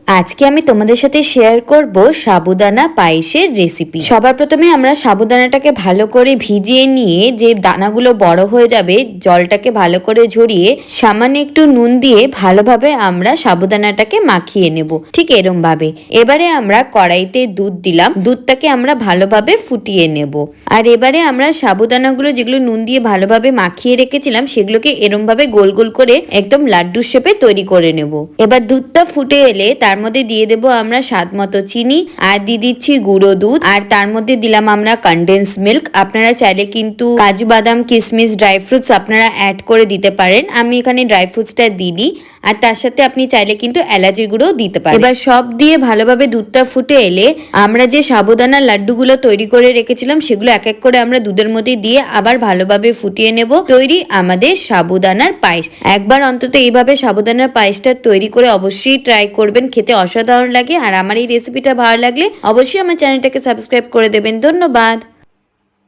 আজকে আমি তোমাদের সাথে শেয়ার করব সাবুদানা পায়েসের রেসিপি। সবার প্রথমে আমরা সাবুদানাটাকে ভালো করে ভিজিয়ে নিয়ে যে দানাগুলো বড় হয়ে যাবে জলটাকে ভালো করে ঝরিয়ে সামান্য একটু নুন দিয়ে ভালোভাবে আমরা সাবুদানাটাকে মাখিয়ে নেব, ঠিক এরম ভাবে। এবারে আমরা কড়াইতে দুধ দিলাম, দুধটাকে আমরা ভালোভাবে ফুটিয়ে নেব। আর এবারে আমরা সাবুদানাগুলো যেগুলো নুন দিয়ে ভালোভাবে মাখিয়ে রেখেছিলাম সেগুলোকে এরম ভাবে গোল গোল করে একদম লাড্ডু শেপে তৈরি করে নেব। এবার দুধটা ফুটে এলে তার মধ্যে দিয়ে দেব আমরা স্বাদ মতো চিনি, আর দিয়ে দিচ্ছি গুঁড়ো দুধ, আর তার মধ্যে দিলাম আমরা কনডেন্স মিল্ক। আপনারা চাইলে কিন্তু কাজু বাদাম কিশমিশ ড্রাই ফ্রুটস আপনারা অ্যাড করে দিতে পারেন, আমি এখানে ড্রাই ফ্রুটসটা দিই। আর তার সাথে আপনি চাইলে কিন্তু এলাচির গুঁড়ো দিতে পারেন। এবার সব দিয়ে ভালোভাবে দুধটা ফুটে এলে আমরা যে সাবুদানার লাড্ডুগুলো তৈরি করে রেখেছিলাম সেগুলো এক এক করে আমরা দুধের মধ্যে দিয়ে আবার ভালোভাবে ফুটিয়ে নেব। তৈরি আমাদের সাবুদানার পায়েস। একবার অন্তত এইভাবে সাবুদানার পায়েসটা তৈরি করে অবশ্যই ট্রাই করবেন, খেতে অসাধারণ লাগে। আর আমার এই রেসিপিটা ভালো লাগলে অবশ্যই আমার চ্যানেলটাকে সাবস্ক্রাইব করে দেবেন। ধন্যবাদ।